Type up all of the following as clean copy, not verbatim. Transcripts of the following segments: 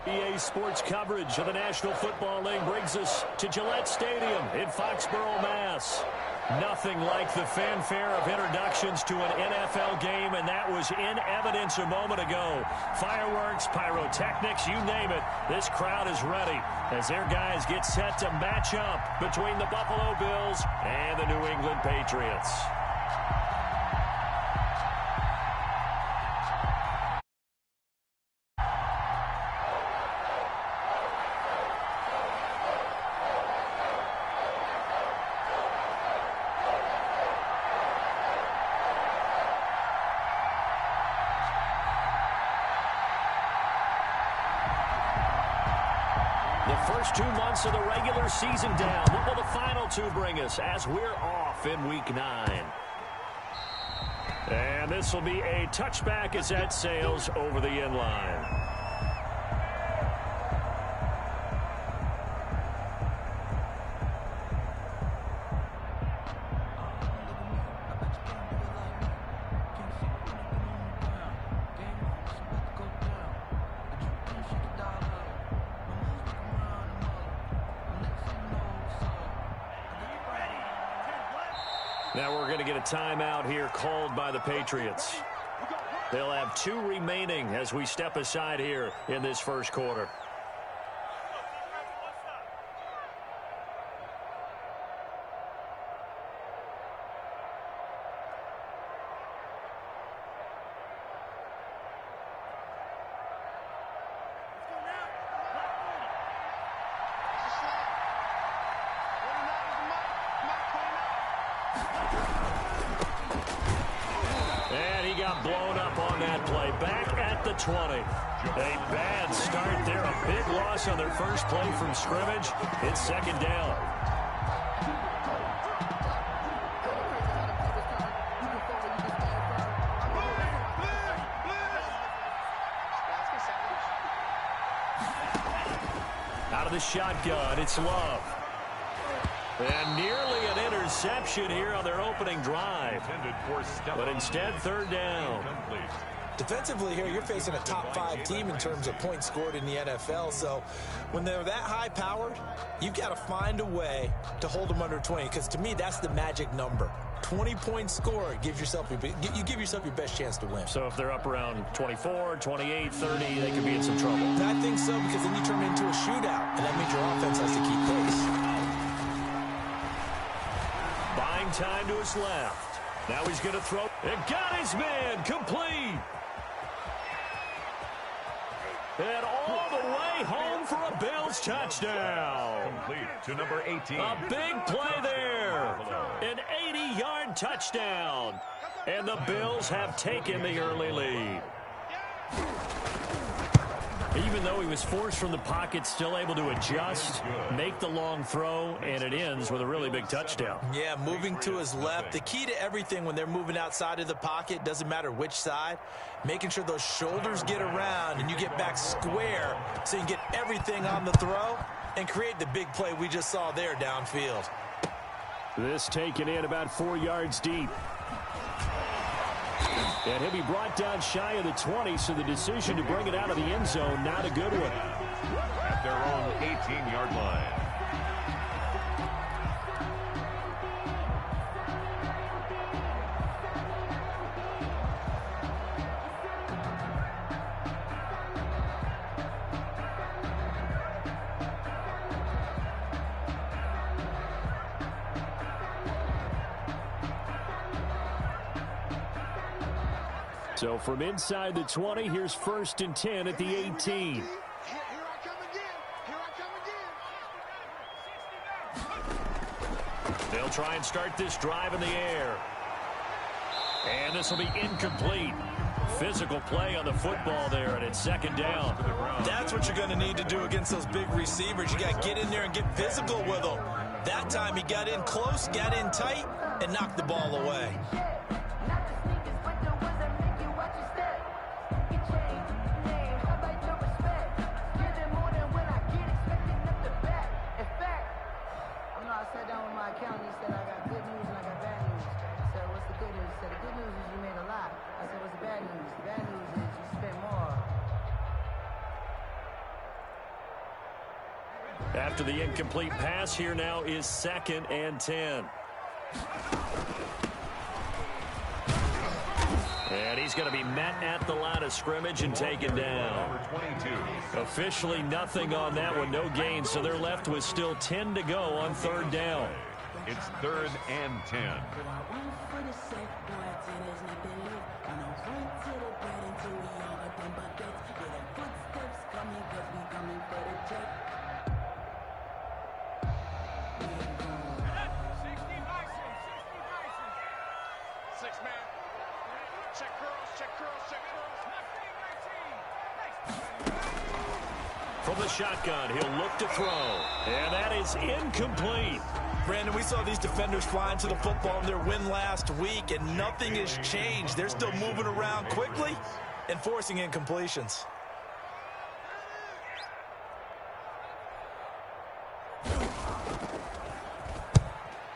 EA Sports coverage of the National Football League brings us to Gillette Stadium in Foxborough, Mass. Nothing like the fanfare of introductions to an NFL game, and that was in evidence a moment ago. Fireworks, pyrotechnics, you name it. This crowd is ready as their guys get set to match up between the Buffalo Bills and the New England Patriots. The first 2 months of the regular season down. What will the final two bring us as we're off in Week 9? And this will be a touchback as that sails over the end line. Now we're going to get a timeout here called by the Patriots. They'll have 2 remaining as we step aside here in this first quarter. And he got blown up on that play. Back at the 20. A bad start there. A big loss on their first play from scrimmage. It's second down. Out of the shotgun, it's Love. And nearly an interception here on their opening drive. But instead, third down. Defensively here, you're facing a top 5 team in terms of points scored in the NFL. So when they're that high powered, you've got to find a way to hold them under 20. Because to me, that's the magic number. 20 points scored gives yourself you give yourself your best chance to win. So if they're up around 24, 28, 30, they could be in some trouble. I think so, because then you turn it into a shootout, and that means your offense has to keep pace. Buying time to his left. Now he's going to throw. And got his man complete. And all the way home for a Bills touchdown. Complete to number 18. A big play there. An 80-yard touchdown. And the Bills have taken the early lead. Even though he was forced from the pocket, still able to adjust, make the long throw, and it ends with a really big touchdown. Yeah, moving to his left. The key to everything when they're moving outside of the pocket, doesn't matter which side, making sure those shoulders get around and you get back square so you can get everything on the throw and create the big play we just saw there downfield. This taken in about 4 yards deep. And he'll be brought down shy of the 20, so the decision to bring it out of the end zone, not a good one. At their own 18-yard line. So from inside the 20, here's 1st and 10 at the 18. They'll try and start this drive in the air. And this will be incomplete. Physical play on the football there, and it's second down. That's what you're going to need to do against those big receivers. You got to get in there and get physical with them. That time he got in close, got in tight, and knocked the ball away. After the incomplete pass, here now is 2nd and 10. And he's going to be met at the line of scrimmage and taken down. Officially nothing on that one, no gain, so they're left with still 10 to go on 3rd down. It's 3rd and 10. From the shotgun, he'll look to throw. And that is incomplete. Brandon, we saw these defenders flying to the football in their win last week, and nothing has changed. They're still moving around quickly and forcing incompletions.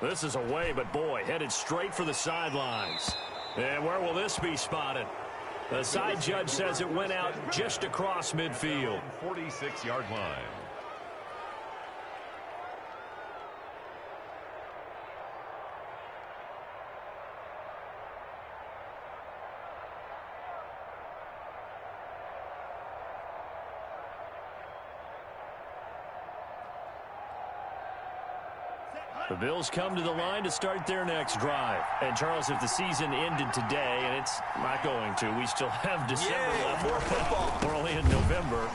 This is away, but boy, headed straight for the sidelines. And where will this be spotted? The side judge says it went out just across midfield. 46-yard line. The Bills come to the line to start their next drive. And, Charles, if the season ended today, and it's not going to, we still have December left. More football. We're only in November.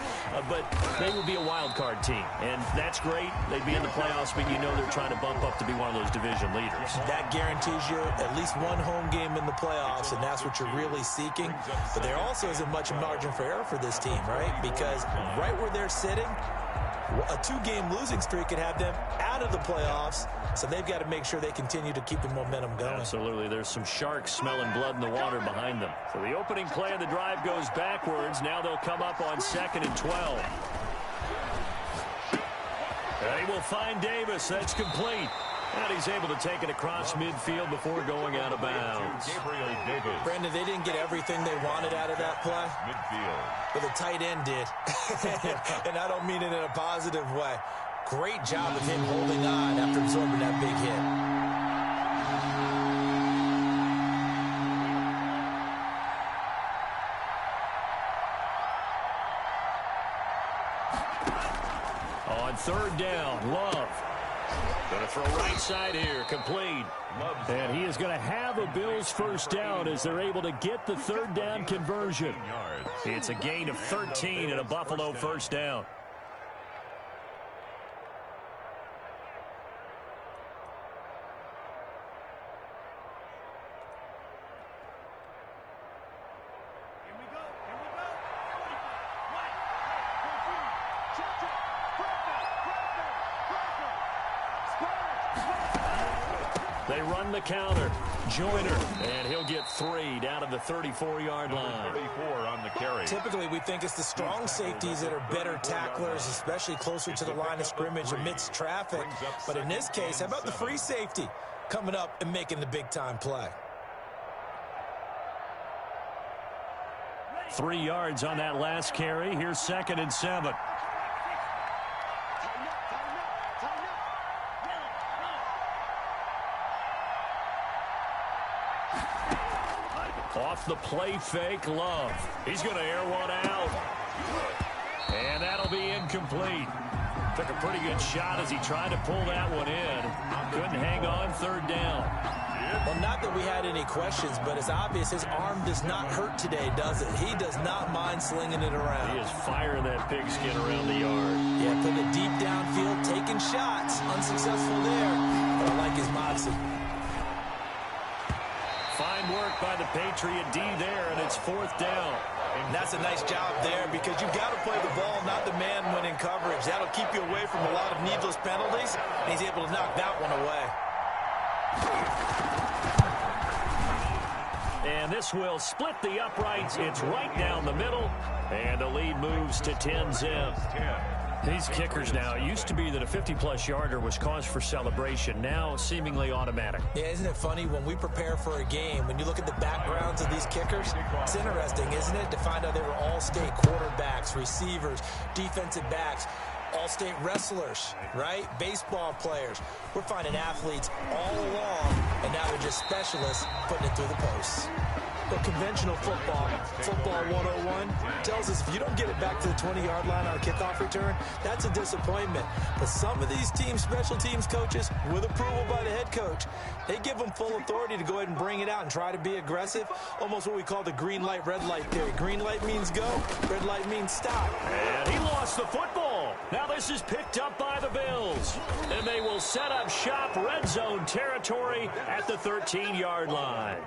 But they would be a wild card team. And that's great. They'd be in the playoffs, but you know they're trying to bump up to be one of those division leaders. That guarantees you at least one home game in the playoffs, and that's what you're really seeking. But there also isn't much margin for error for this team, right? Because right where they're sitting, a 2-game losing streak could have them out of the playoffs, so they've got to make sure they continue to keep the momentum going. Absolutely. There's some sharks smelling blood in the water behind them. So the opening play of the drive goes backwards. Now they'll come up on 2nd and 12. They will find Davis. That's complete. And he's able to take it across midfield before going out of bounds. Brandon, they didn't get everything they wanted out of that play. Midfield. But the tight end did. And I don't mean it in a positive way. Great job of him holding on after absorbing that big hit. On 3rd down, Love. Going to throw right side here, complete. And he is going to have a Bills first down as they're able to get the 3rd down conversion. It's a gain of 13 and a Buffalo first down. They run the counter. Joyner, and he'll get 3 down to the 34-yard line. 34 on the carry. Typically, we think it's the strong safeties that are better tacklers, especially closer to the line of scrimmage amidst traffic. But in this case, how about the free safety coming up and making the big-time play? 3 yards on that last carry. Here's 2nd and 7. Off the play fake, Love. He's going to air one out. And that'll be incomplete. Took a pretty good shot as he tried to pull that one in. Couldn't hang on 3rd down. Well, not that we had any questions, but it's obvious his arm does not hurt today, does it? He does not mind slinging it around. He is firing that pigskin around the yard. Yeah, putting it deep downfield, taking shots. Unsuccessful there, but I like his moxie. Fine work by the Patriot D there, and it's 4th down. And that's a nice job there because you've got to play the ball, not the man when in coverage. That'll keep you away from a lot of needless penalties, and he's able to knock that one away. And this will split the uprights. It's right down the middle, and the lead moves to 10-zip. These kickers now, it used to be that a 50-plus yarder was cause for celebration. Now, seemingly automatic. Yeah, isn't it funny when we prepare for a game, when you look at the backgrounds of these kickers, it's interesting, isn't it, to find out they were all-state quarterbacks, receivers, defensive backs. all-state wrestlers, right? Baseball players. We're finding athletes all along, and now they're just specialists putting it through the posts. But conventional football 101, tells us if you don't get it back to the 20-yard line on a kickoff return, that's a disappointment. But some of these teams, special teams coaches, with approval by the head coach, they give them full authority to go ahead and bring it out and try to be aggressive, almost what we call the green light, red light theory. Green light means go, red light means stop. And he lost the football. Now this is picked up by the Bills. And they will set up shop red zone territory at the 13-yard line.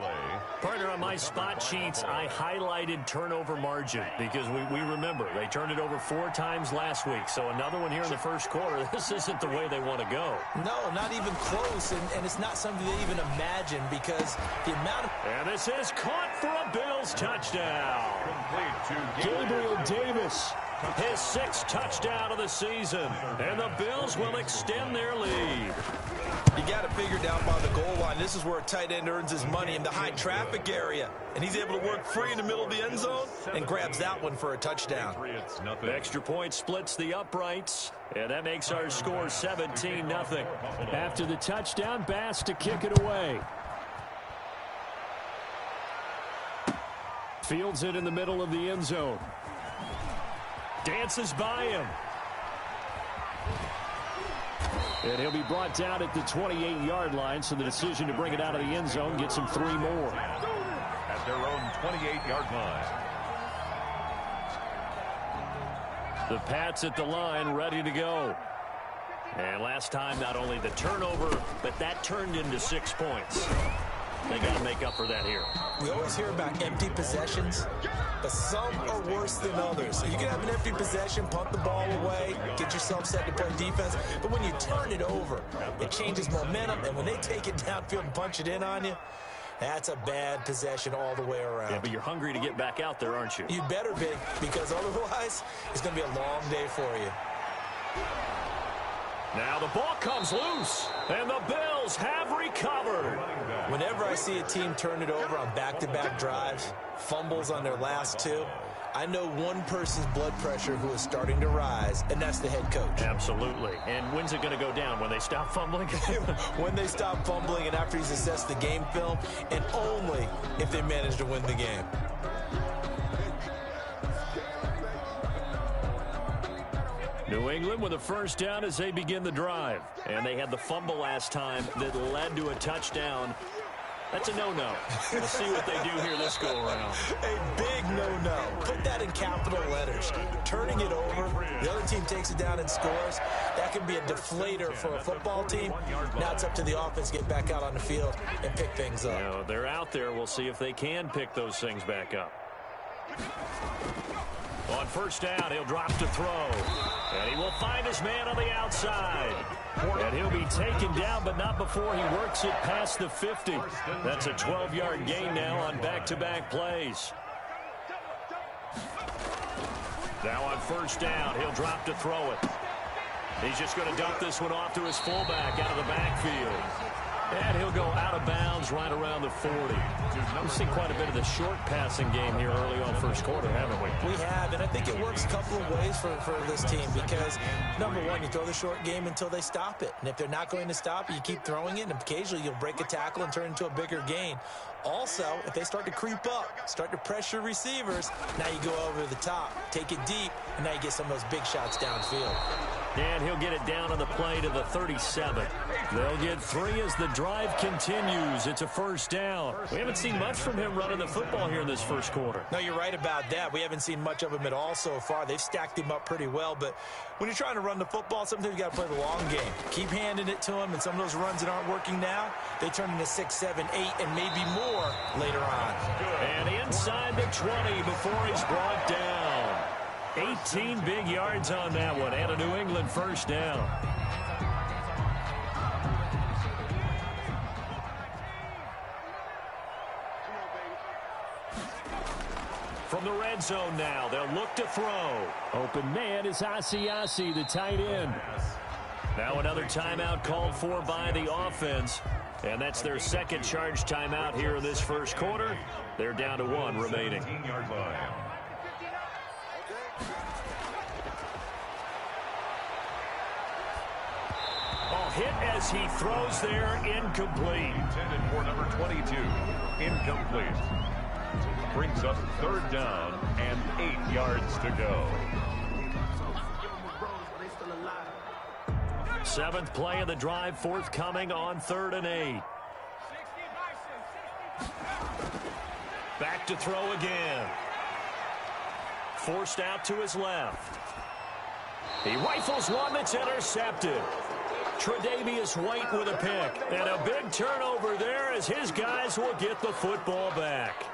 Partner, on my spot sheets, I highlighted turnover margin because we remember they turned it over 4 times last week. So another one here in the first quarter. This isn't the way they want to go. No, not even close, and it's not something they even imagine because the amount of... And this is caught for a Bills touchdown. Gabriel Davis, his 6th touchdown of the season. And the Bills will extend their lead. You got to figure down by the goal line. This is where a tight end earns his money in the high traffic area. And he's able to work free in the middle of the end zone and grabs that one for a touchdown. Extra point splits the uprights. And that makes our score 17-0. After the touchdown, Bass to kick it away. Fields it in the middle of the end zone. Dances by him. And he'll be brought down at the 28-yard line, so the decision to bring it out of the end zone gets him 3 more. At their own 28-yard line. The Pats at the line, ready to go. And last time, not only the turnover, but that turned into 6 points. They got to make up for that here. We always hear about empty possessions, but some are worse than others. You can have an empty possession, punt the ball away, get yourself set to play defense, but when you turn it over, it changes momentum, and when they take it downfield and punch it in on you, that's a bad possession all the way around. Yeah, but you're hungry to get back out there, aren't you? You better be, because otherwise, it's going to be a long day for you. Now the ball comes loose, and the Bills have recovered. Whenever I see a team turn it over on back-to-back drives, fumbles on their last 2, I know one person's blood pressure who is starting to rise, and that's the head coach. Absolutely. And when's it going to go down? When they stop fumbling? When they stop fumbling and after he's assessed the game film, and only if they manage to win the game. New England with a first down as they begin the drive. And they had the fumble last time that led to a touchdown. That's a no-no. We'll see what they do here this go-around. A big no-no. Put that in capital letters. Turning it over, the other team takes it down and scores. That can be a deflator for a football team. Now it's up to the offense to get back out on the field and pick things up. You know, they're out there. We'll see if they can pick those things back up. On first down, he'll drop to throw. And he will find his man on the outside. And he'll be taken down, but not before he works it past the 50. That's a 12-yard gain now on back-to-back plays. Now on first down, he'll drop to throw it. He's just going to dump this one off to his fullback out of the backfield. And he'll go out of bounds right around the 40. We've seen quite a bit of the short passing game here early on first quarter, haven't we? We have, and I think it works a couple of ways for this team because, number one, you throw the short game until they stop it. And if they're not going to stop it, you keep throwing it, and occasionally you'll break a tackle and turn it into a bigger gain. Also, if they start to creep up, start to pressure receivers, now you go over the top, take it deep, and now you get some of those big shots downfield. And he'll get it down on the play to the 37. They'll get 3 as the drive continues. It's a first down. We haven't seen much from him running the football here in this first quarter. No, you're right about that. We haven't seen much of him at all so far. They've stacked him up pretty well, but when you're trying to run the football, sometimes you got to play the long game. Keep handing it to him, and some of those runs that aren't working now, they turn into 6, 7, 8, and maybe more later on. And inside the 20 before he's brought down. 18 big yards on that one, and a New England first down. From the red zone now, they'll look to throw. Open man is Asiasi, the tight end. Now another timeout called for by the offense. And that's their second charge timeout here in this first quarter. They're down to 1 remaining. hit as he throws there, incomplete. Intended for number 22, incomplete. Brings up third down and 8 yards to go. 7th play of the drive forthcoming on 3rd and 8. Back to throw again. Forced out to his left. He rifles one that's intercepted. Tre'Davious White with a pick. And a big turnover there as his guys will get the football back.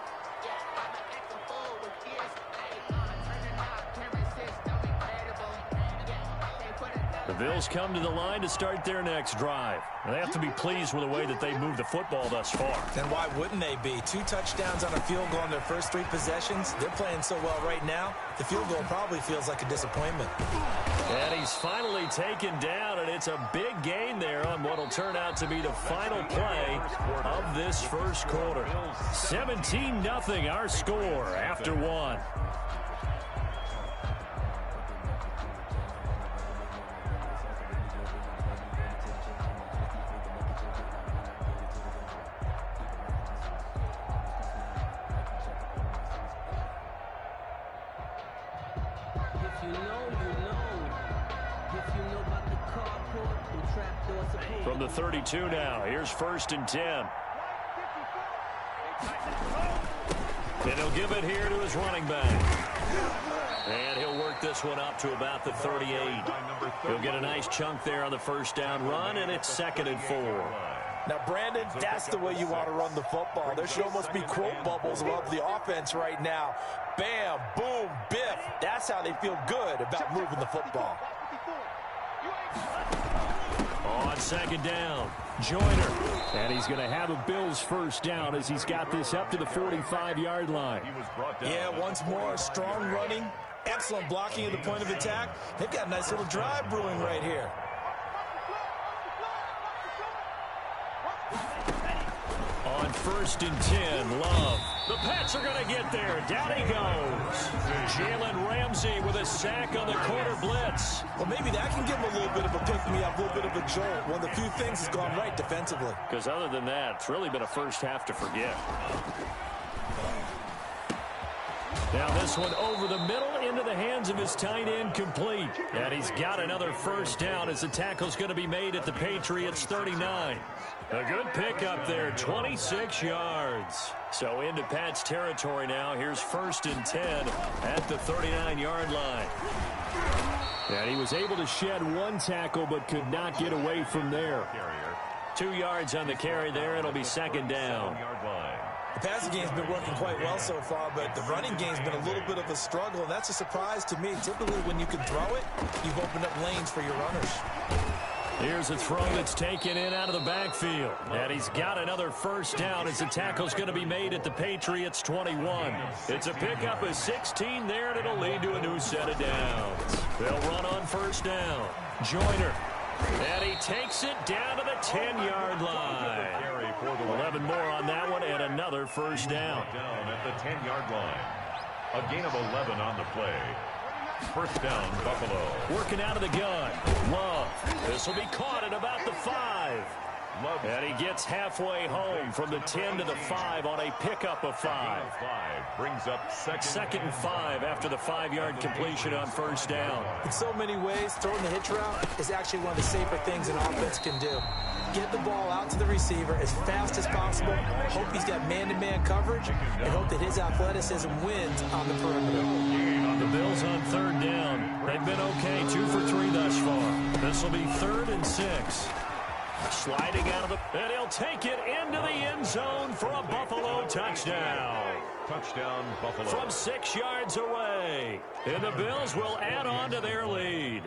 The Bills come to the line to start their next drive. They have to be pleased with the way that they moved the football thus far. And why wouldn't they be? 2 touchdowns on a field goal in their first 3 possessions. They're playing so well right now, the field goal probably feels like a disappointment. And he's finally taken down, and it's a big gain there on what will turn out to be the final play of this first quarter. 17-0 our score after 1. From the 32 now, here's 1st and 10. And he'll give it here to his running back. And he'll work this one up to about the 38. He'll get a nice chunk there on the first down run, and it's 2nd and 4. Now, Brandon, that's the way you want to run the football. There should almost be quote bubbles above the offense right now. Bam, boom, biff. That's how they feel good about moving the football. On 2nd down, Joyner. And he's going to have a Bills first down as he's got this up to the 45-yard line. Yeah, once more, strong running, excellent blocking at the point of attack. They've got a nice little drive brewing right here. On 1st and 10, Love. The Pats are going to get there. Down he goes. Jalen Ramsey with a sack on the quarter blitz. Well, maybe that can give him a little bit of a pick-me-up, a little bit of a jolt. One of the few things has gone right defensively. Because other than that, it's really been a first half to forget. Now this one over the middle into the hands of his tight end, complete. And he's got another first down as the tackle's going to be made at the Patriots 39. A good pickup there, 26 yards. So into Pat's territory now. Here's 1st and 10 at the 39-yard line. And he was able to shed one tackle but could not get away from there. 2 yards on the carry there. It'll be 2nd down. The passing game's been working quite well so far, but the running game's been a little bit of a struggle, and that's a surprise to me. Typically, when you can throw it, you've opened up lanes for your runners. Here's a throw that's taken in out of the backfield. And he's got another first down as the tackle's going to be made at the Patriots 21. It's a pickup of 16 there, and it'll lead to a new set of downs. They'll run on first down. Joyner. And he takes it down to the 10-yard line. 11 more on that one, and another first down. Down at the 10-yard line. A gain of 11 on the play. First down, Buffalo. Working out of the gun. Love. This will be caught at about the 5. Love. And he gets halfway home from the 10 to the 5 on a pickup of 5. Brings up second and 5 after the 5-yard completion on first down. In so many ways, throwing the hitch route is actually one of the safer things an offense can do. Get the ball out to the receiver as fast as possible, hope he's got man-to-man coverage, and hope that his athleticism wins on the perimeter. The Bills on 3rd down. They've been okay, 2 for 3 thus far. This will be 3rd and 6. Sliding out of the... And he'll take it into the end zone for a Buffalo touchdown. Touchdown, Buffalo. From 6 yards away. And the Bills will add on to their lead.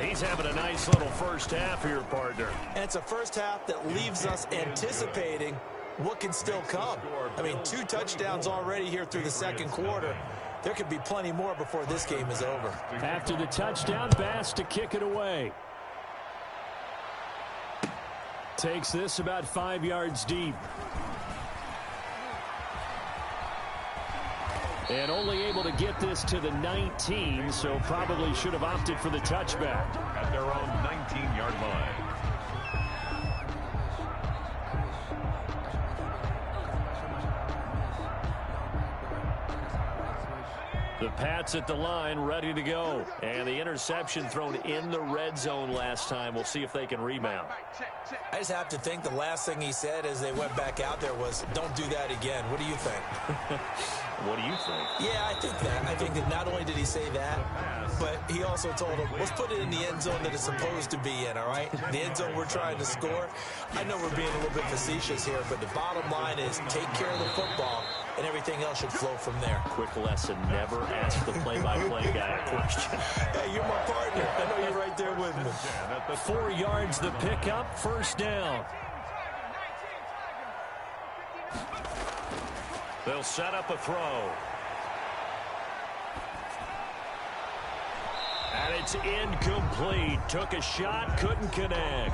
He's having a nice little first half here, partner. And it's a first half that leaves us anticipating what can still come. I mean, 2 touchdowns already here through the second quarter. There could be plenty more before this game is over. After the touchdown, Bass to kick it away. Takes this about 5 yards deep. And only able to get this to the 19, so probably should have opted for the touchback. At their own 19-yard line. The Pats at the line, ready to go. And the interception thrown in the red zone last time. We'll see if they can rebound. I just have to think the last thing he said as they went back out there was, don't do that again. What do you think? What do you think? Yeah, I think that. I think that not only did he say that, but he also told him, let's put it in the end zone that it's supposed to be in, all right? The end zone we're trying to score. I know we're being a little bit facetious here, but the bottom line is take care of the football, and everything else should flow from there. Quick lesson, never ask the play-by-play guy a question. Hey, you're my partner. I know you're right there with me. 4 yards the pickup, first down. They'll set up a throw. And it's incomplete. Took a shot, couldn't connect.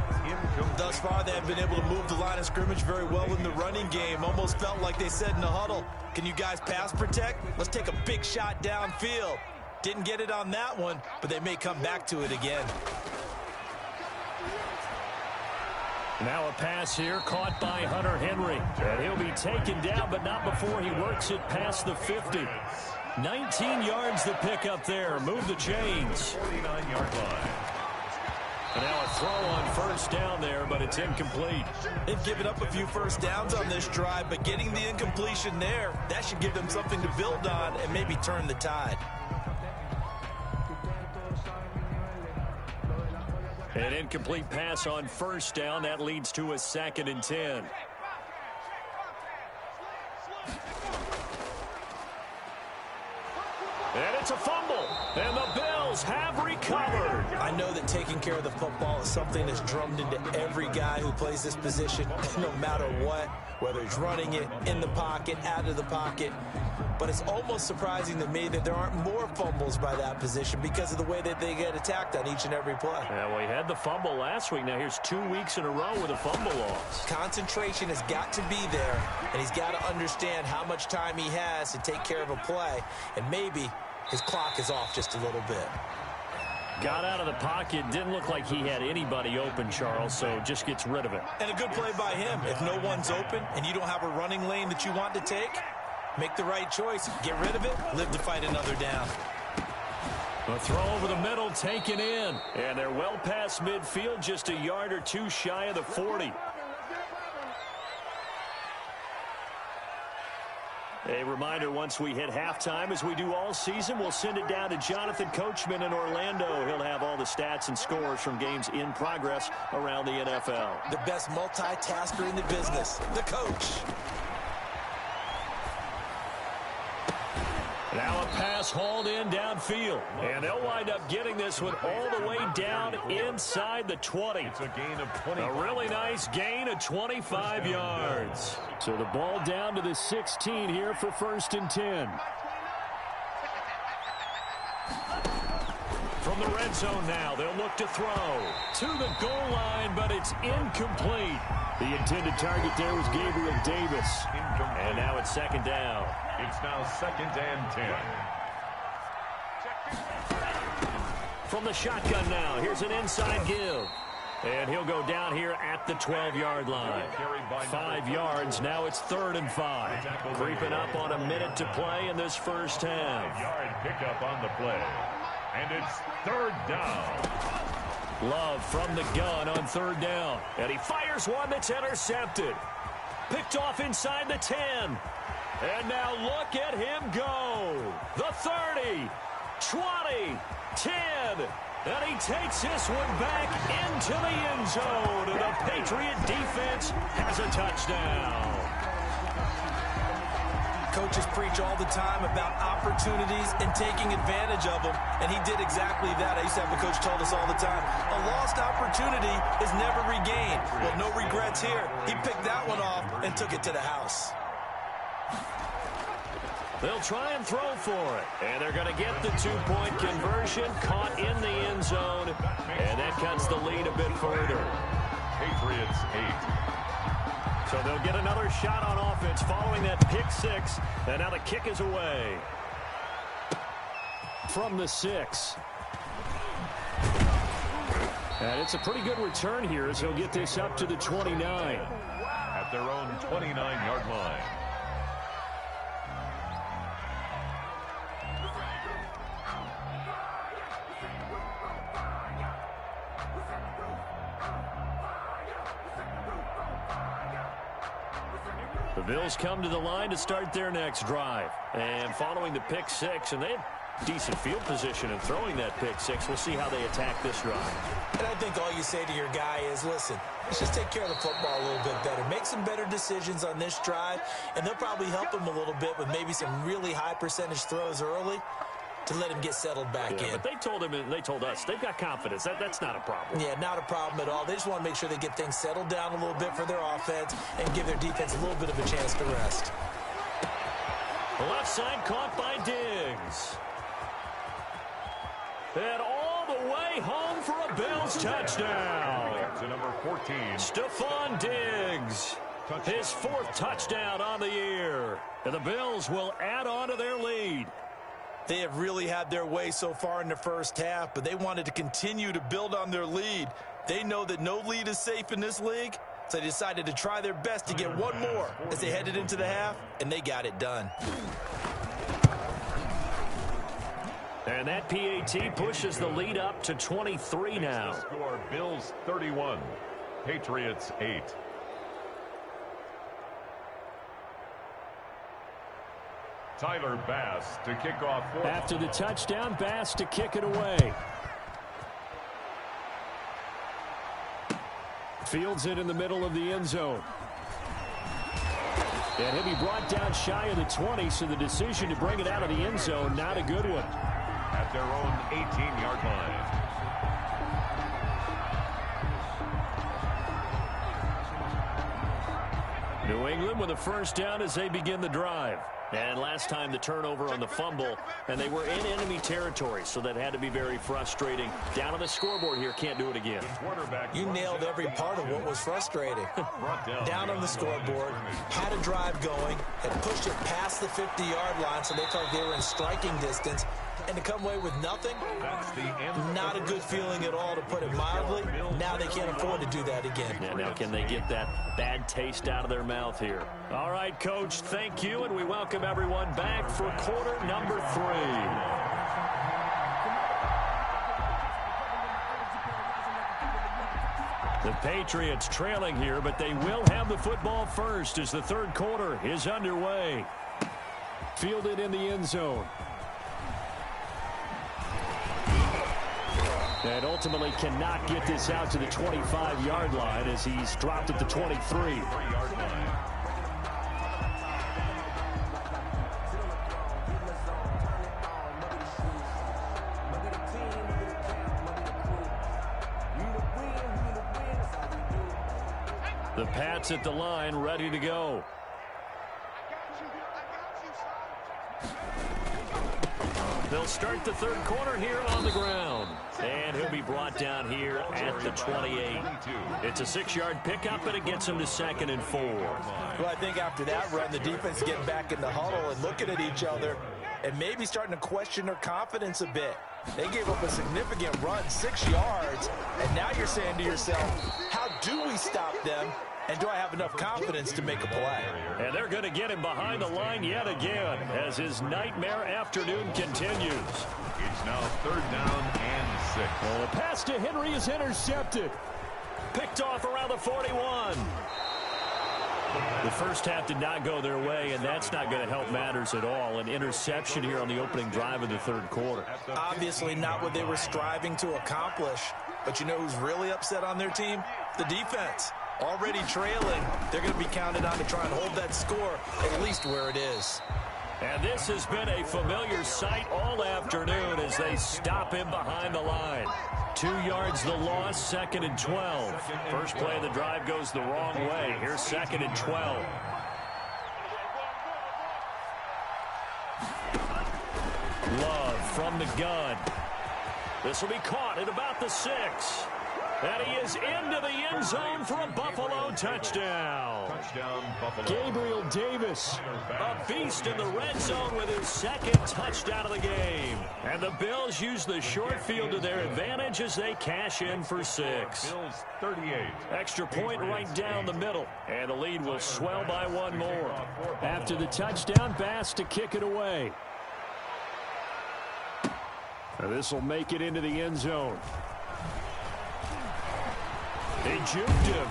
Thus far, they have been able to move the line of scrimmage very well in the running game. Almost felt like they said in the huddle, can you guys pass protect? Let's take a big shot downfield. Didn't get it on that one, but they may come back to it again. Now a pass here caught by Hunter Henry. And he'll be taken down, but not before he works it past the 50. 19 yards the pick up there. Move the chains. 49-yard line. And now a throw on first down there, but it's incomplete. They've given up a few first downs on this drive, but getting the incompletion there, that should give them something to build on and maybe turn the tide. An incomplete pass on first down. That leads to a 2nd and 10. And it's a fumble. And the Bills have recovered. I know that taking care of the football is something that's drummed into every guy who plays this position, no matter what, whether he's running it, in the pocket, out of the pocket. But it's almost surprising to me that there aren't more fumbles by that position because of the way that they get attacked on each and every play. Yeah, well, he had the fumble last week. Now here's 2 weeks in a row with a fumble loss. Concentration has got to be there, and he's got to understand how much time he has to take care of a play, and maybe his clock is off just a little bit. Got out of the pocket. Didn't look like he had anybody open, Charles, so just gets rid of it. And a good play by him. If no one's open and you don't have a running lane that you want to take, make the right choice. Get rid of it. Live to fight another down. A throw over the middle, taken in. And they're well past midfield, just a yard or two shy of the 40. A reminder, once we hit halftime, as we do all season, we'll send it down to Jonathan Coachman in Orlando. He'll have all the stats and scores from games in progress around the NFL. The best multitasker in the business, the coach. Now a pass hauled in downfield. And they'll wind up getting this one all the way down inside the 20. It's a gain of 20. A really nice gain of 25 yards. So the ball down to the 16 here for 1st and 10. From the red zone now, they'll look to throw to the goal line, but it's incomplete. The intended target there was Gabriel Davis. And now it's 2nd down. It's now 2nd and 10. From the shotgun now, here's an inside give. And he'll go down here at the 12-yard line. 5 yards, now it's 3rd and 5. Creeping up on a minute to play in this first half. Yard pickup on the play. And it's 3rd down. Love from the gun on 3rd down. And he fires one that's intercepted. Picked off inside the 10. And now look at him go. The 30, 20, 10. And he takes this one back into the end zone. And the Patriot defense has a touchdown. Coaches preach all the time about opportunities and taking advantage of them, and he did exactly that. I used to have a coach told us all the time, a lost opportunity is never regained. Well, no regrets here. He picked that one off and took it to the house. They'll try and throw for it. And they're going to get the 2-point conversion, caught in the end zone. And that cuts the lead a bit further. Patriots 8. So they'll get another shot on offense following that pick 6. And now the kick is away. From the 6. And it's a pretty good return here as he'll get this up to the 29. At their own 29-yard line. The Bills come to the line to start their next drive. And following the pick six, and they have decent field position in throwing that pick six. We'll see how they attack this drive. And I think all you say to your guy is, listen, let's just take care of the football a little bit better. Make some better decisions on this drive, and they'll probably help him a little bit with maybe some really high percentage throws early to let him get settled back in. But they told him, and they told us, they've got confidence. That's not a problem. Yeah, not a problem at all. They just want to make sure they get things settled down a little bit for their offense and give their defense a little bit of a chance to rest. The left side caught by Diggs. And all the way home for a Bills touchdown. To number 14. Stephon Diggs. His fourth touchdown on the year. And the Bills will add on to their lead. They have really had their way so far in the first half, but they wanted to continue to build on their lead. They know that no lead is safe in this league, so they decided to try their best to get one more as they headed into the half, and they got it done. And that PAT pushes the lead up to 23 now. Score Bills 31, Patriots 8. Tyler Bass to kick off. After the touchdown, Bass to kick it away. Fields it in the middle of the end zone. And he'll be brought down shy of the 20, so the decision to bring it out of the end zone, not a good one. At their own 18-yard line. New England with a first down as they begin the drive. And last time the turnover on the fumble, and they were in enemy territory, so that had to be very frustrating. Down on the scoreboard here, can't do it again. You nailed every part of what was frustrating. Down on the scoreboard, had a drive going, had pushed it past the 50-yard line, so they felt they were in striking distance. And to come away with nothing, not a good feeling at all, to put it mildly. Now they can't afford to do that again. Yeah, now can they get that bad taste out of their mouth here? All right, Coach, thank you, and we welcome everyone back for quarter number 3. The Patriots trailing here, but they will have the football first as the third quarter is underway. Fielded in the end zone. And ultimately cannot get this out to the 25-yard line as he's dropped at the 23. The Pats at the line, ready to go. They'll start the third quarter here on the ground. And he'll be brought down here at the 28. It's a 6-yard pickup, and it gets him to 2nd and 4. Well, I think after that run, the defense getting back in the huddle and looking at each other and maybe starting to question their confidence a bit. They gave up a significant run, 6 yards, and now you're saying to yourself, how do we stop them? And do I have enough confidence to make a play? And they're going to get him behind the line yet again as his nightmare afternoon continues. It's now 3rd down and 6. The pass to Henry is intercepted. Picked off around the 41. The first half did not go their way, and that's not going to help matters at all. An interception here on the opening drive of the third quarter. Obviously not what they were striving to accomplish. But you know who's really upset on their team? The defense. Already trailing, they're going to be counted on to try and hold that score at least where it is. And this has been a familiar sight all afternoon as they stop him behind the line. 2 yards the loss, 2nd and 12. First play of the drive goes the wrong way. Here's 2nd and 12. Love from the gun. This will be caught at about the 6. And he is into the end zone for a Buffalo touchdown. Buffalo. Gabriel Davis, a beast in the red zone with his 2nd touchdown of the game. And the Bills use the short field to their advantage as they cash in for 6. Bills 38. Extra point right down the middle. And the lead will swell by 1 more. After the touchdown, Bass to kick it away. And this will make it into the end zone. They juked him.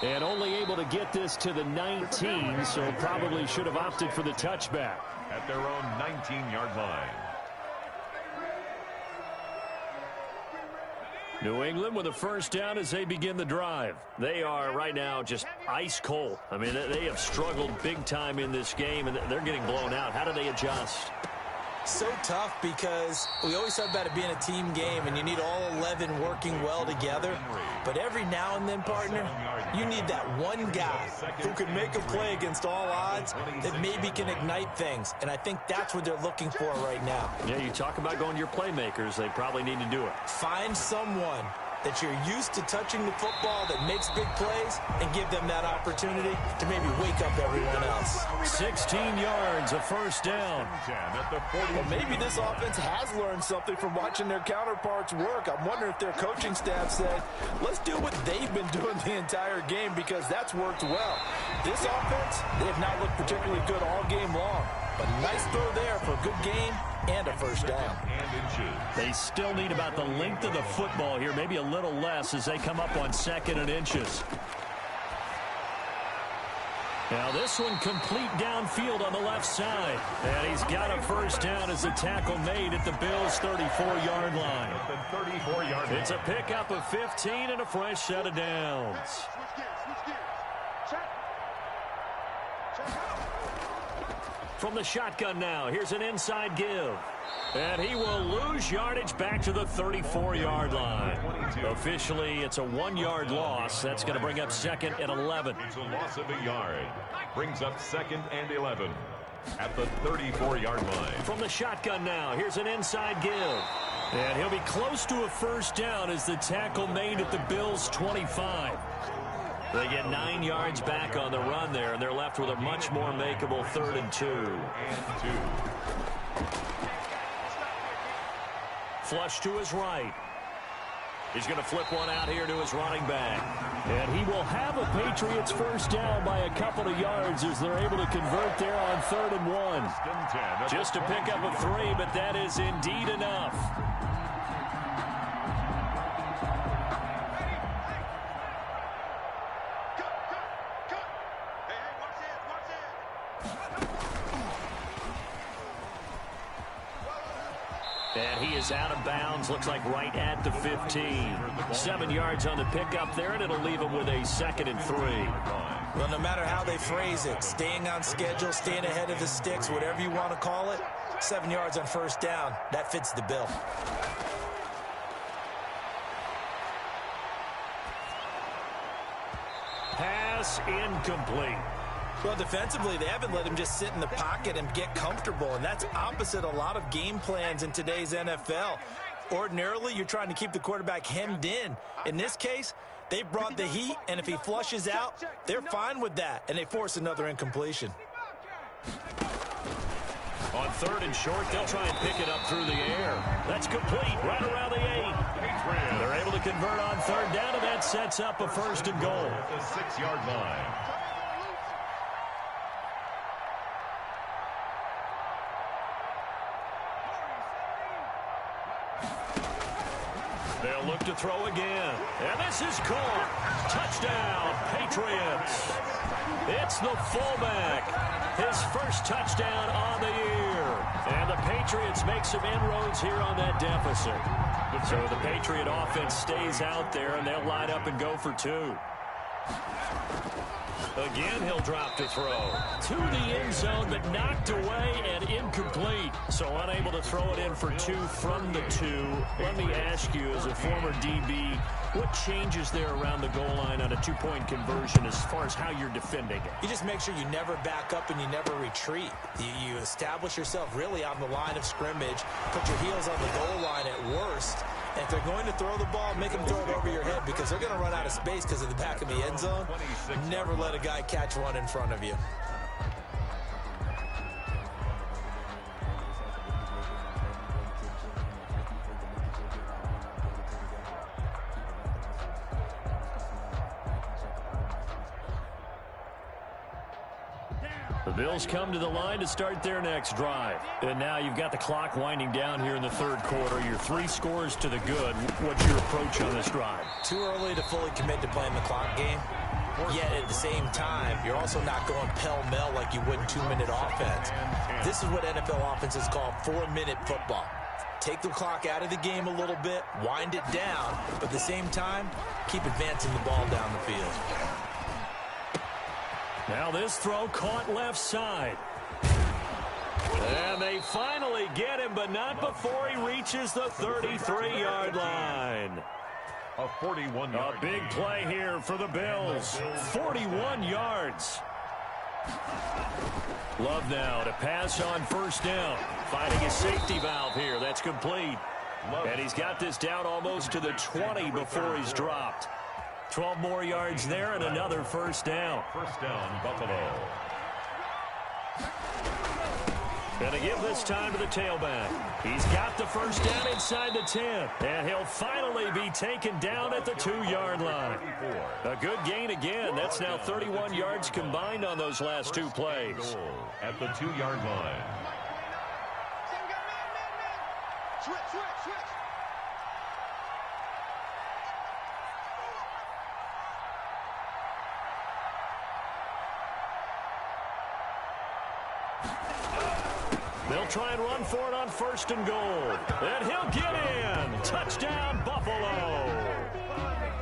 And only able to get this to the 19, so probably should have opted for the touchback. At their own 19-yard line. New England with a first down as they begin the drive. They are right now just ice cold. I mean, they have struggled big time in this game, and they're getting blown out. How do they adjust? So tough because we always talk about it being a team game, and you need all 11 working well together. But every now and then, partner, you need that one guy who can make a play against all odds that maybe can ignite things. And I think that's what they're looking for right now. Yeah, you talk about going to your playmakers. They probably need to do it. Find someone that you're used to touching the football that makes big plays and give them that opportunity to maybe wake up everyone else. 16 yards, a first down. Well, maybe this offense has learned something from watching their counterparts work. I'm wondering if their coaching staff said, let's do what they've been doing the entire game because that's worked well. This offense, they have not looked particularly good all game long. But nice throw there for a good game and a first down. They still need about the length of the football here, maybe a little less as they come up on 2nd and inches. Now this one complete downfield on the left side. And he's got a first down as the tackle made at the Bills' 34-yard line. It's a pickup of 15 and a fresh set of downs. From the shotgun now, here's an inside give. And he will lose yardage back to the 34-yard line. Officially, it's a 1-yard loss. That's going to bring up 2nd and 11. It's a loss of a yard. Brings up 2nd and 11 at the 34-yard line. From the shotgun now, here's an inside give. And he'll be close to a first down as the tackle made at the Bills' 25. They get 9 yards back on the run there, and they're left with a much more makeable 3rd and 2. Flush to his right. He's going to flip one out here to his running back. And he will have a Patriots first down by a couple of yards as they're able to convert there on 3rd and 1. Just to pick up a 3, but that is indeed enough. And he is out of bounds, looks like right at the 15. 7 yards on the pickup there, and it'll leave him with a 2nd and 3. Well, no matter how they phrase it, staying on schedule, staying ahead of the sticks, whatever you want to call it, 7 yards on first down, that fits the bill. Pass incomplete. Well, defensively, they haven't let him just sit in the pocket and get comfortable, and that's opposite a lot of game plans in today's NFL. Ordinarily, you're trying to keep the quarterback hemmed in. In this case, they brought the heat, and if he flushes out, they're fine with that, and they force another incompletion. On 3rd and short, they'll try and pick it up through the air. That's complete, right around the 8. They're able to convert on 3rd down, and that sets up a 1st and goal. The 6-yard line. They'll look to throw again. And this is caught. Touchdown, Patriots. It's the fullback. His first touchdown on the year. And the Patriots make some inroads here on that deficit. So the Patriot offense stays out there, and they'll line up and go for 2. Again, he'll drop to throw. To the end zone, but knocked away and incomplete. So unable to throw it in for 2 from the 2. Let me ask you, as a former DB, what changes there around the goal line on a 2-point conversion as far as how you're defending it? You just make sure you never back up and you never retreat. You establish yourself really on the line of scrimmage, put your heels on the goal line at worst. And if they're going to throw the ball, make them throw it over your head because they're going to run out of space because of the back of the end zone. Never let a guy catch one in front of you. Down. The Bills come to the line to start their next drive. And now you've got the clock winding down here in the third quarter. You're 3 scores to the good. What's your approach on this drive? Too early to fully commit to playing the clock game. Yet at the same time, you're also not going pell-mell like you would in 2-minute offense. This is what NFL offenses call 4-minute football. Take the clock out of the game a little bit, wind it down, but at the same time, keep advancing the ball down the field. Now this throw caught left side. And they finally get him, but not before he reaches the 33-yard line. A 41-yard. A big play here for the Bills. 41 yards. Love now to pass on first down. Finding a safety valve here. That's complete. And he's got this down almost to the 20 before he's dropped. 12 more yards there and another first down. First down, Buffalo. Gonna give this time to the tailback. He's got the first down inside the 10. And he'll finally be taken down at the 2-yard line. A good gain again. That's now 31 yards combined on those last 2 plays. At the 2-yard line. They'll try and run for it on first and goal. And he'll get in. Touchdown, Buffalo.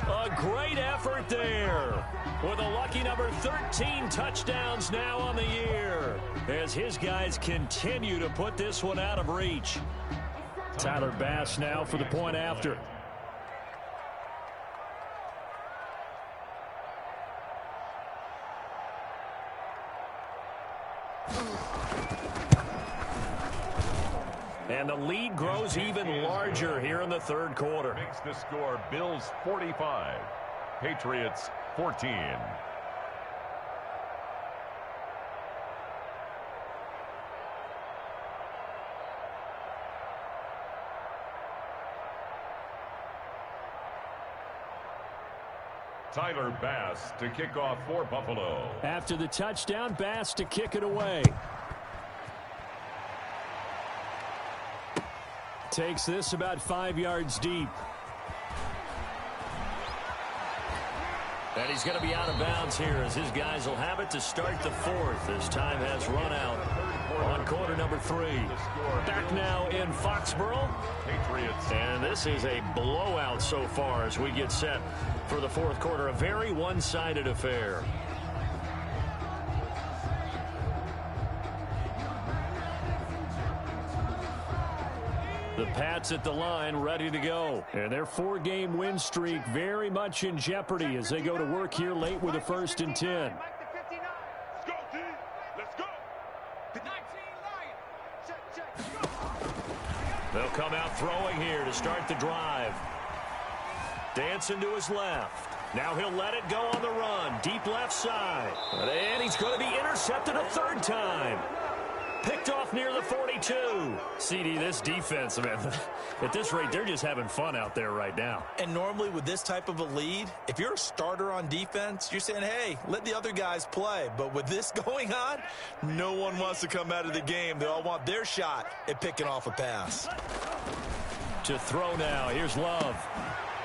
A great effort there. With a lucky number 13 touchdowns now on the year. As his guys continue to put this one out of reach. Tyler Bass now for the point after. And the lead grows even larger here in the third quarter. Makes the score Bills 45, Patriots 14. Tyler Bass to kick off for Buffalo. After the touchdown, Bass to kick it away. Takes this about 5 yards deep. And he's going to be out of bounds here as his guys will have it to start the fourth as time has run out on quarter number 3. Back now in Foxborough. Patriots. And this is a blowout so far as we get set for the fourth quarter. A very one-sided affair. The Pats at the line ready to go. And their 4-game win streak very much in jeopardy as they go to work here late with a 1st and 10. Let's go, team. Let's go. They'll come out throwing here to start the drive. Dancing to his left. Now he'll let it go on the run. Deep left side. And he's going to be intercepted a 3rd time. Picked off near the 42. CD, this defense, man, at this rate, they're just having fun out there right now. And normally with this type of a lead, if you're a starter on defense, you're saying, hey, let the other guys play. But with this going on, no one wants to come out of the game. They all want their shot at picking off a pass. To throw now. Here's Love.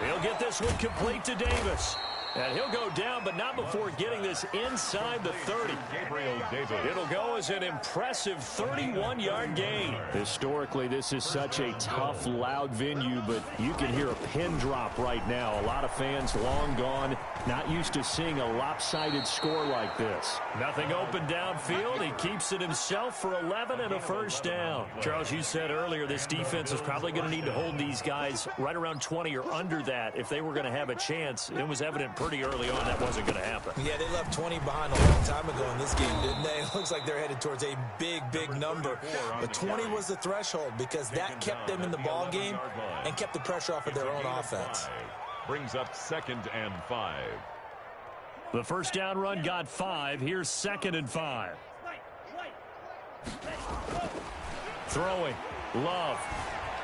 He'll get this one complete to Davis. And he'll go down, but not before getting this inside the 30. It'll go as an impressive 31-yard gain. Historically, this is such a tough, loud venue, but you can hear a pin drop right now. A lot of fans long gone, not used to seeing a lopsided score like this. Nothing open downfield. He keeps it himself for 11 and a 1st down. Charles, you said earlier this defense is probably going to need to hold these guys right around 20 or under that if they were going to have a chance. It was evident pretty early on that wasn't going to happen. Yeah, they left 20 behind a long time ago in this game, didn't they? It looks like they're headed towards a big, big number. But 20 was the threshold because that kept them in the ball game and kept the pressure off of their own offense. Brings up 2nd and 5. The first down run got 5. Here's 2nd and 5. Throwing. Love.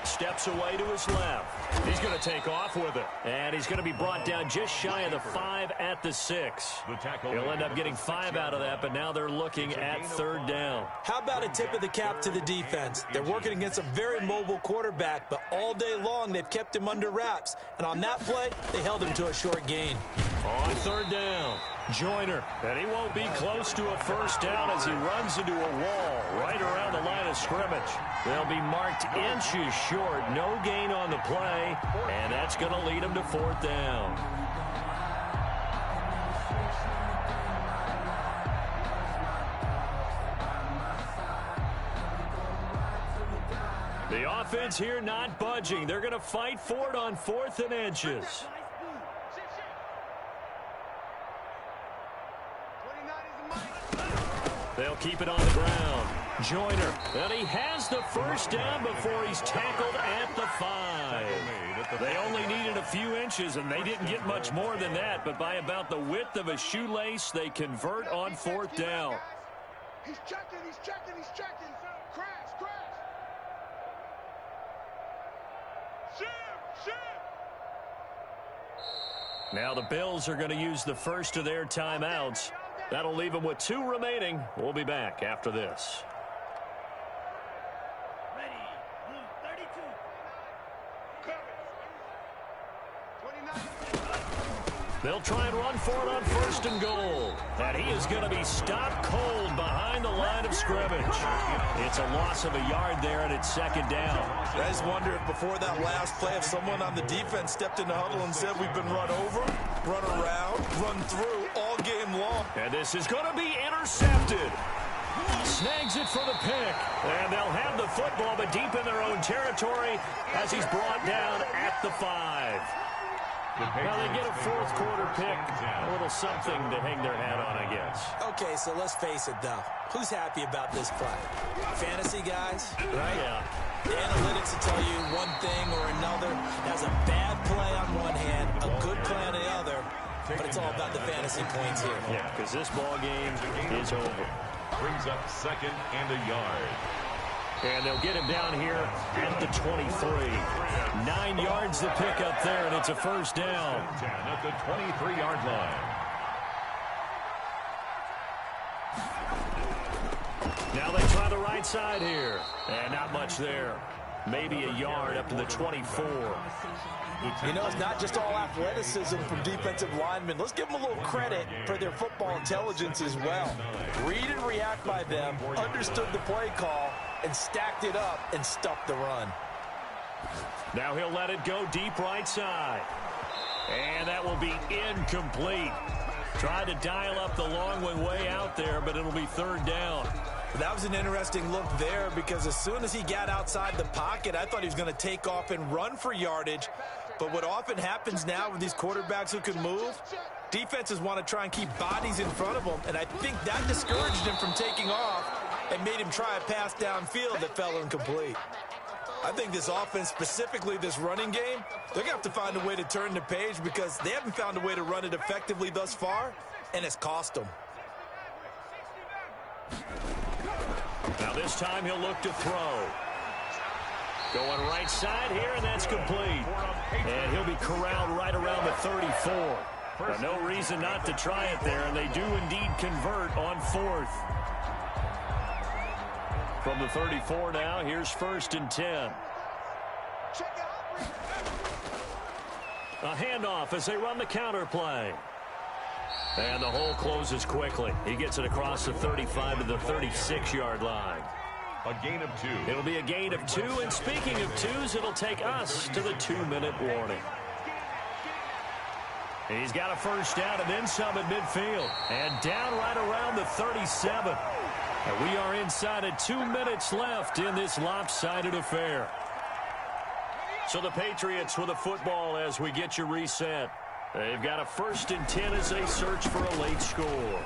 steps away to his left. He's going to take off with it. And he's going to be brought down just shy of the 5 at the 6. He'll end up getting 5 out of that, but now they're looking at 3rd down. How about a tip of the cap to the defense? They're working against a very mobile quarterback, but all day long they've kept him under wraps. And on that play, they held him to a short gain. On 3rd down, Joyner. And he won't be close to a 1st down as he runs into a wall right around the line of scrimmage. They'll be marked inches short. No gain on the play, and that's going to lead him to 4th down. The offense here not budging. They're going to fight for it on 4th and inches. They'll keep it on the ground. Joyner. And he has the 1st down before he's tackled at the 5. They only needed a few inches, and they didn't get much more than that. But by about the width of a shoelace, they convert on 4th down. He's checking, he's checking, he's checking. Crash. Shim. Now the Bills are going to use the first of their timeouts. That'll leave them with 2 remaining. We'll be back after this. Ready, blue 32. They'll try and run for it on 1st and goal. And he is going to be stopped cold behind the line of scrimmage. It's a loss of a yard there, and it's 2nd down. I just wonder if before that last play, if someone on the defense stepped in the huddle and said we've been run over, run around, run through all game long. And this is going to be intercepted. Snags it for the pick. And they'll have the football, but deep in their own territory as he's brought down at the 5. Now they get a 4th quarter pick. A little something to hang their hat on, I guess. Okay, so let's face it, though. Who's happy about this play? Fantasy guys, right? Yeah. The analytics will tell you one thing or another. Has a bad play on one hand, a good play on the other. But it's all about the fantasy points here. Yeah, because this ball game is over. Brings up 2nd and a yard. And they'll get him down here at the 23. 9 yards to pick up there, and it's a 1st down. At the 23-yard line. Now they try the right side here. And not much there. Maybe a yard up to the 24. You know, it's not just all athleticism from defensive linemen. Let's give them a little credit for their football intelligence as well. Read and react by them, understood the play call, and stacked it up and stuffed the run. Now he'll let it go deep right side. And that will be incomplete. Tried to dial up the long way out there, but it'll be 3rd down. That was an interesting look there because as soon as he got outside the pocket, I thought he was going to take off and run for yardage. But what often happens now with these quarterbacks who can move, defenses want to try and keep bodies in front of them, and I think that discouraged him from taking off and made him try a pass downfield that fell incomplete. I think this offense, specifically this running game, they're going to have to find a way to turn the page because they haven't found a way to run it effectively thus far, and it's cost them. Now this time he'll look to throw. Going right side here, and that's complete. And he'll be corralled right around the 34. Now, no reason not to try it there, and they do indeed convert on 4th. From the 34 now, here's 1st and 10. A handoff as they run the counter play. And the hole closes quickly. He gets it across the 35 to the 36-yard line. A gain of 2. It'll be a gain of 2, and speaking of 2s, it'll take us to the 2-minute warning. He's got a 1st down and then some at midfield. And down right around the 37. And we are inside of 2 minutes left in this lopsided affair. So the Patriots with a football as we get you reset. They've got a 1st and 10 as they search for a late score.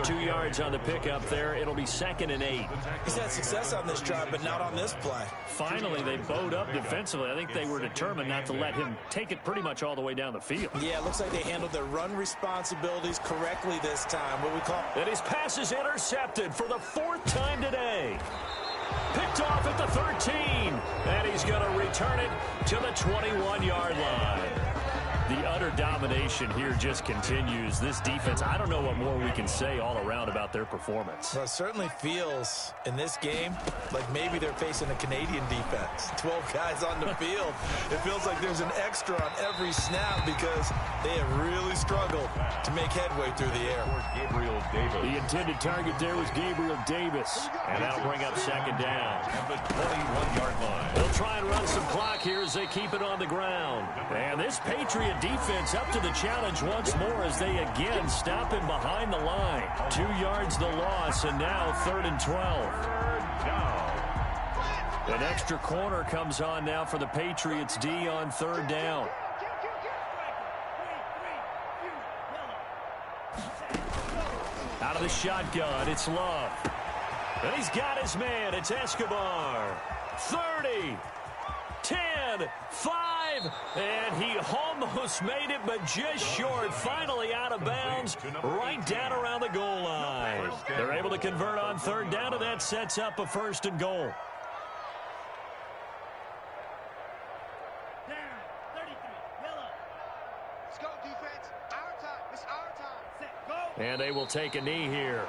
2 yards on the pickup there. It'll be 2nd and 8. He's had success on this drive, but not on this play. Finally, they bowed up defensively. I think they were determined not to let him take it pretty much all the way down the field. Yeah, it looks like they handled their run responsibilities correctly this time. What we call... And his pass is intercepted for the 4th time today. Picked off at the 13. And he's going to return it to the 21-yard line. The utter domination here just continues. This defense, I don't know what more we can say all around about their performance. Well, it certainly feels in this game like maybe they're facing a Canadian defense. 12 guys on the field. It feels like there's an extra on every snap because they have really struggled to make headway through the air. Gabriel Davis. The intended target there was Gabriel Davis. And that'll bring up second down. At the 21-yard line. They'll try and run some clock here as they keep it on the ground. And this Patriot defense up to the challenge once more as they again stop him behind the line. 2 yards the loss, and now 3rd and 12. An extra corner comes on now for the Patriots D on 3rd down. Out of the shotgun, it's Love. And he's got his man. It's Escobar. 30. 10, 5, and he almost made it, but just short. Finally out of bounds, right down around the goal line. They're able to convert on 3rd down, and that sets up a 1st and goal. Let's go, defense. Our time. It's our time. Set, go. And they will take a knee here.